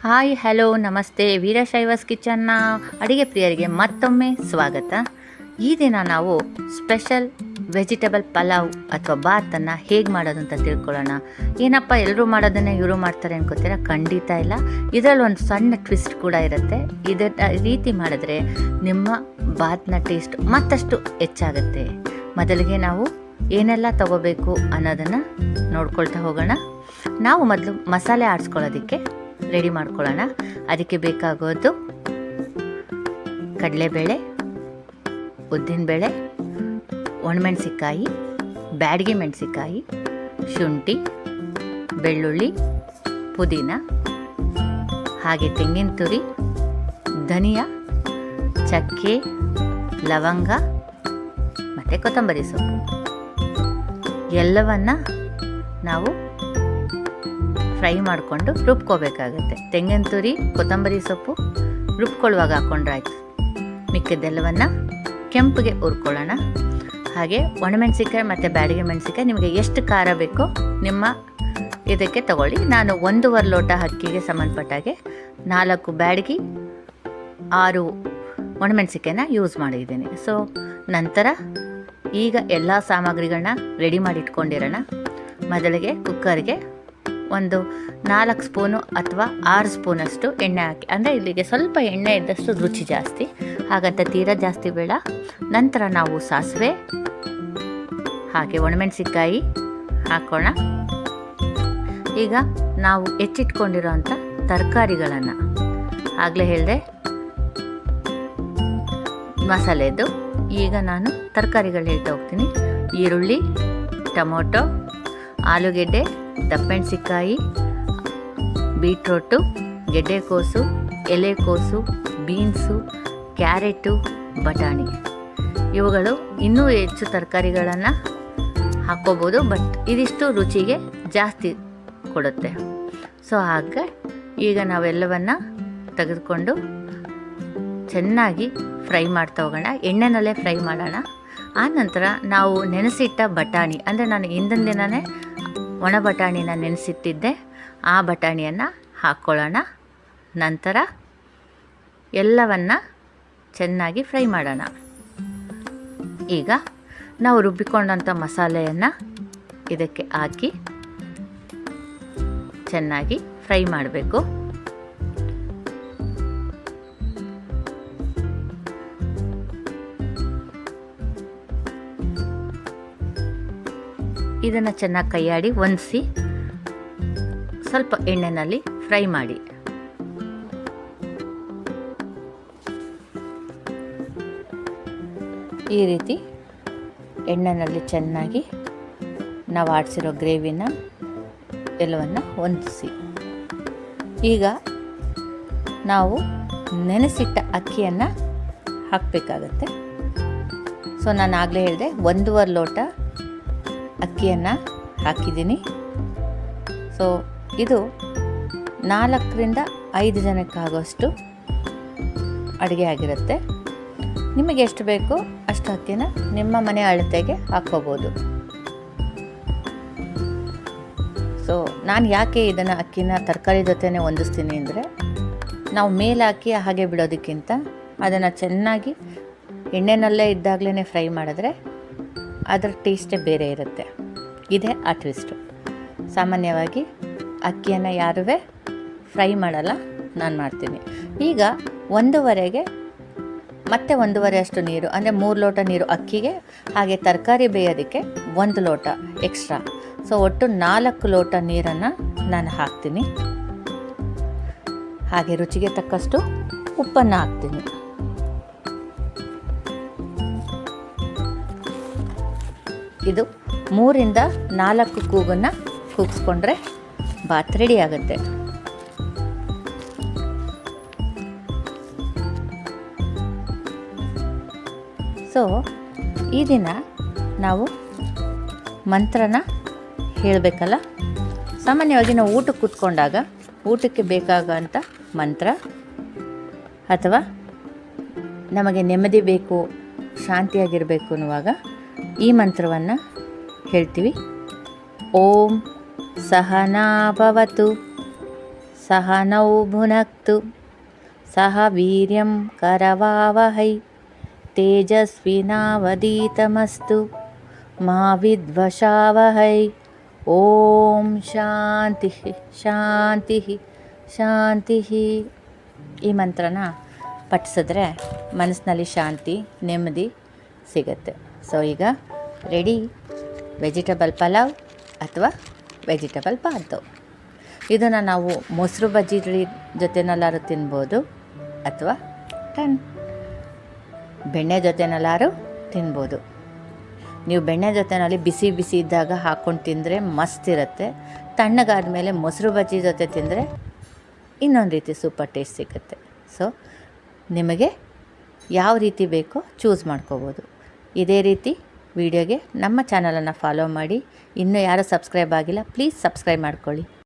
Hi hello ನಮಸ್ತೆ ವೀರಶೈವಸ್ ಕಿಚನ್ನ ಅಡುಗೆ ಪ್ರಿಯರಿಗೆ ಮತ್ತೊಮ್ಮೆ ಸ್ವಾಗತ. ಈ ದಿನ ನಾವು ಸ್ಪೆಷಲ್ ವೆಜಿಟೇಬಲ್ ಪಲಾವ್ ಅಥವಾ ಬಾತನ್ನು ಹೇಗೆ ಮಾಡೋದು ಅಂತ ತಿಳ್ಕೊಳ್ಳೋಣ. ಏನಪ್ಪ ಎಲ್ಲರೂ ಮಾಡೋದನ್ನೇ ಇವರು ಮಾಡ್ತಾರೆ ಅನ್ಕೋತೀರಾ? ಖಂಡಿತ ಇಲ್ಲ. ಇದರಲ್ಲಿ ಒಂದು ಸಣ್ಣ ಟ್ವಿಸ್ಟ್ ಕೂಡ ಇರುತ್ತೆ. ಇದೇ ರೀತಿ ಮಾಡಿದ್ರೆ ನಿಮ್ಮ ಬಾತ್ನ ಟೇಸ್ಟ್ ಮತ್ತಷ್ಟು ಹೆಚ್ಚಾಗುತ್ತೆ. ಮೊದಲಿಗೆ ನಾವು ಏನೆಲ್ಲ ತಗೋಬೇಕು ಅನ್ನೋದನ್ನು ನೋಡ್ಕೊಳ್ತಾ ಹೋಗೋಣ. ನಾವು ಮೊದಲು ಮಸಾಲೆ ಆಡಿಸ್ಕೊಳ್ಳೋದಕ್ಕೆ ರೆಡಿ ಮಾಡ್ಕೊಳ್ಳೋಣ. ಅದಕ್ಕೆ ಬೇಕಾಗೋದು ಕಡಲೆಬೇಳೆ, ಉದ್ದಿನಬೇಳೆ, ಒಣಮೆಣಸಿಕಾಯಿ, ಬ್ಯಾಡಗಿ ಮೆಣಸಿಕಾಯಿ, ಶುಂಠಿ, ಬೆಳ್ಳುಳ್ಳಿ, ಪುದೀನ, ಹಾಗೆ ತೆಂಗಿನ ತುರಿ, ಧನಿಯಾ, ಚಕ್ಕೆ, ಲವಂಗ ಮತ್ತು ಕೊತ್ತಂಬರಿ ಸೊಪ್ಪು ಎಲ್ಲವನ್ನು ನಾವು ಫ್ರೈ ಮಾಡಿಕೊಂಡು ರುಬ್ಕೋಬೇಕಾಗುತ್ತೆ. ತೆಂಗಿನ ತುರಿ, ಕೊತ್ತಂಬರಿ ಸೊಪ್ಪು ರುಬ್ಕೊಳ್ಳುವಾಗ ಹಾಕ್ಕೊಂಡ್ರಾಯ್ತು. ಮಿಕ್ಕಿದ್ದೆಲ್ಲವನ್ನು ಕೆಂಪಿಗೆ ಹುರ್ಕೊಳ್ಳೋಣ. ಹಾಗೆ ಒಣಮೆಣಸಿಕಾಯಿ ಮತ್ತು ಬ್ಯಾಡಗಿ ಮೆಣಸಿಕಾಯಿ ನಿಮಗೆ ಎಷ್ಟು ಖಾರ ಬೇಕೋ ನಿಮ್ಮ ಇದಕ್ಕೆ ತಗೊಳ್ಳಿ. ನಾನು 1.5 ಲೋಟ ಅಕ್ಕಿಗೆ ಸಂಬಂಧಪಟ್ಟಾಗೆ 4 ಬ್ಯಾಡಗಿ 6 ಒಣಮೆಣಸಿಕಾಯಿನ ಯೂಸ್ ಮಾಡಿದ್ದೀನಿ. ಸೊ ನಂತರ ಈಗ ಎಲ್ಲ ಸಾಮಗ್ರಿಗಳನ್ನ ರೆಡಿ ಮಾಡಿ ಇಟ್ಕೊಂಡಿರೋಣ. ಮೊದಲಿಗೆ ಕುಕ್ಕರ್ಗೆ ಒಂದು 4 ಸ್ಪೂನು ಅಥವಾ 6 ಸ್ಪೂನಷ್ಟು ಎಣ್ಣೆ ಹಾಕಿ, ಅಂದರೆ ಇಲ್ಲಿಗೆ ಸ್ವಲ್ಪ ಎಣ್ಣೆ ಇದ್ದಷ್ಟು ರುಚಿ ಜಾಸ್ತಿ, ಹಾಗಂತ ತೀರಾ ಜಾಸ್ತಿ ಬೇಡ. ನಂತರ ನಾವು ಸಾಸಿವೆ ಹಾಗೆ ಒಣಮೆಣಸಿಕಾಯಿ ಹಾಕೋಣ. ಈಗ ನಾವು ಹೆಚ್ಚಿಟ್ಕೊಂಡಿರೋಂಥ ತರಕಾರಿಗಳನ್ನು ಆಗಲೇ ಹೇಳಿದೆ ಮಸಾಲೆದು. ಈಗ ನಾನು ತರಕಾರಿಗಳು ಹೇಳ್ತಾ ಹೋಗ್ತೀನಿ. ಈರುಳ್ಳಿ, ಟೊಮೊಟೊ, ಆಲೂಗೆಡ್ಡೆ, ದಪ್ಪಮೆಣಸಿಕಾಯಿ, ಬೀಟ್ರೋಟು, ಗೆಡ್ಡೆಕೋಸು, ಎಲೆಕೋಸು, ಬೀನ್ಸು, ಕ್ಯಾರೆಟು, ಬಟಾಣಿ. ಇವುಗಳು ಇನ್ನೂ ಹೆಚ್ಚು ತರಕಾರಿಗಳನ್ನು ಹಾಕ್ಕೋಬೋದು, ಬಟ್ ಇದಿಷ್ಟು ರುಚಿಗೆ ಜಾಸ್ತಿ ಕೊಡುತ್ತೆ. ಸೊ ಹಾಗೆ ಈಗ ನಾವೆಲ್ಲವನ್ನು ತೆಗೆದುಕೊಂಡು ಚೆನ್ನಾಗಿ ಫ್ರೈ ಮಾಡ್ತಾ ಹೋಗೋಣ. ಎಣ್ಣೆನಲ್ಲೇ ಫ್ರೈ ಮಾಡೋಣ. ಆನಂತರ ನಾವು ನೆನೆಸಿಟ್ಟ ಬಟಾಣಿ, ಅಂದರೆ ನಾನು ಹಿಂದಿನ ದಿನವೇ ಒಣ ಬಟಾಣಿನ ನೆನೆಸಿಟ್ಟಿದ್ದೆ, ಆ ಬಟಾಣಿಯನ್ನು ಹಾಕ್ಕೊಳ್ಳೋಣ. ನಂತರ ಎಲ್ಲವನ್ನು ಚೆನ್ನಾಗಿ ಫ್ರೈ ಮಾಡೋಣ. ಈಗ ನಾವು ರುಬ್ಬಿಕೊಂಡಂಥ ಮಸಾಲೆಯನ್ನು ಇದಕ್ಕೆ ಹಾಕಿ ಚೆನ್ನಾಗಿ ಫ್ರೈ ಮಾಡಬೇಕು. ಇದನ್ನು ಚೆನ್ನಾಗಿ ಕೈಯಾಡಿ ಒಣಗಿಸಿ ಸ್ವಲ್ಪ ಎಣ್ಣೆಯಲ್ಲಿ ಫ್ರೈ ಮಾಡಿ. ಈ ರೀತಿ ಎಣ್ಣೆಯಲ್ಲಿ ಚೆನ್ನಾಗಿ ನಾವು ಆಡಿಸಿರೋ ಗ್ರೇವಿನ ಎಲ್ಲವನ್ನು ಹೊಂದಿಸಿ. ಈಗ ನಾವು ನೆನೆಸಿಟ್ಟ ಅಕ್ಕಿಯನ್ನು ಹಾಕಬೇಕಾಗತ್ತೆ. ಸೊ ನಾನು ಆಗಲೇ ಹೇಳಿದೆ 1.5 ಲೋಟ ಅಕ್ಕಿಯನ್ನು ಹಾಕಿದ್ದೀನಿ. ಸೊ ಇದು 4ರಿಂದ 5 ಜನಕ್ಕಾಗೋಷ್ಟು ಅಡುಗೆ ಆಗಿರುತ್ತೆ. ನಿಮಗೆ ಎಷ್ಟು ಬೇಕೋ ಅಷ್ಟು ಅಕ್ಕಿನ ನಿಮ್ಮ ಮನೆ ಅಳತೆಗೆ ಹಾಕ್ಕೋಬೋದು. ಸೊ ನಾನು ಯಾಕೆ ಇದನ್ನು ಅಕ್ಕಿನ ತರಕಾರಿ ಜೊತೆನೇ ಹೊಂದಿಸ್ತೀನಿ ಅಂದರೆ, ನಾವು ಮೇಲೆ ಹಾಕಿ ಹಾಗೆ ಬಿಡೋದಕ್ಕಿಂತ ಅದನ್ನು ಚೆನ್ನಾಗಿ ಎಣ್ಣೆನಲ್ಲೇ ಇದ್ದಾಗಲೇ ಫ್ರೈ ಮಾಡಿದ್ರೆ ಅದರ ಟೇಸ್ಟೇ ಬೇರೆ ಇರುತ್ತೆ. ಇದೇ ಆ ಟ್ವಿಸ್ಟು. ಸಾಮಾನ್ಯವಾಗಿ ಅಕ್ಕಿಯನ್ನು ಯಾರೂ ಫ್ರೈ ಮಾಡಲ್ಲ, ನಾನು ಮಾಡ್ತೀನಿ. ಈಗ 1.5ಗೆ ಮತ್ತೆ 1.5 ಅಷ್ಟು ನೀರು, ಅಂದರೆ 3 ಲೋಟ ನೀರು ಅಕ್ಕಿಗೆ, ಹಾಗೆ ತರಕಾರಿ ಬೇಯೋದಕ್ಕೆ 1 ಲೋಟ ಎಕ್ಸ್ಟ್ರಾ. ಸೊ ಒಟ್ಟು 4 ಲೋಟ ನೀರನ್ನು ನಾನು ಹಾಕ್ತೀನಿ. ಹಾಗೆ ರುಚಿಗೆ ತಕ್ಕಷ್ಟು ಉಪ್ಪನ್ನು ಹಾಕ್ತೀನಿ. ಇದು 3ರಿಂದ 4 ಕೂಗನ್ನು ಕೂಗಿಸ್ಕೊಂಡ್ರೆ ಬಾತ್ ರೆಡಿ ಆಗುತ್ತೆ. ಸೊ ಈ ದಿನ ನಾವು ಮಂತ್ರನ ಹೇಳಬೇಕಲ್ಲ. ಸಾಮಾನ್ಯವಾಗಿ ನಾವು ಊಟಕ್ಕೆ ಕೂತ್ಕೊಂಡಾಗ ಊಟಕ್ಕೆ ಬೇಕಾಗೋಂಥ ಮಂತ್ರ, ಅಥವಾ ನಮಗೆ ನೆಮ್ಮದಿ ಬೇಕು, ಶಾಂತಿಯಾಗಿರಬೇಕು ಅನ್ನುವಾಗ ಈ ಮಂತ್ರವನ್ನು ಹೇಳ್ತೀವಿ. ಓಂ ಸಹನಾ ಭವತು ಸಹ ನೌ ಭುನಕ್ತು ಸಹ ವೀರ್ಯಂ ಕರವಾವಹೈ ತೇಜಸ್ವಿನಾವಧೀತಮಸ್ತು ಮಾ ವಿದ್ವಷಾವಹೈ. ಓಂ ಶಾಂತಿ ಶಾಂತಿ ಶಾಂತಿ. ಈ ಮಂತ್ರನ ಪಠಿಸಿದ್ರೆ ಮನಸ್ಸಿನಲ್ಲಿ ಶಾಂತಿ ನೆಮ್ಮದಿ ಸಿಗುತ್ತೆ. ಸೊ ಈಗ ರೆಡಿ ವೆಜಿಟಬಲ್ ಪಲಾವ್ ಅಥವಾ ವೆಜಿಟಬಲ್ ಬಾತು. ಇದನ್ನು ನಾವು ಮೊಸರು ಬಜ್ಜಿ ಜೊತೆನಲ್ಲಾರು ತಿನ್ಬೋದು ಅಥವಾ ಬೆಣ್ಣೆ ಜೊತೆನಲ್ಲಾರು ತಿನ್ಬೋದು. ನೀವು ಬೆಣ್ಣೆ ಜೊತೆಯಲ್ಲಿ ಬಿಸಿ ಬಿಸಿ ಇದ್ದಾಗ ಹಾಕ್ಕೊಂಡು ತಿಂದರೆ ಮಸ್ತ್ ಇರುತ್ತೆ. ತಣ್ಣಗಾದ ಮೇಲೆ ಮೊಸರು ಬಜ್ಜಿ ಜೊತೆ ತಿಂದರೆ ಇನ್ನೊಂದು ರೀತಿ ಸೂಪರ್ ಟೇಸ್ಟ್ ಸಿಗುತ್ತೆ. ಸೊ ನಿಮಗೆ ಯಾವ ರೀತಿ ಬೇಕೋ ಚೂಸ್ ಮಾಡ್ಕೋಬೋದು. ಇದೇ ರೀತಿ ವಿಡಿಯೋಗೆ ನಮ್ಮ ಚಾನಲನ್ನು ಫಾಲೋ ಮಾಡಿ. ಇನ್ನೂ ಯಾರು ಸಬ್ಸ್ಕ್ರೈಬ್ ಆಗಿಲ್ಲ ಪ್ಲೀಸ್ ಸಬ್ಸ್ಕ್ರೈಬ್ ಮಾಡ್ಕೊಳ್ಳಿ.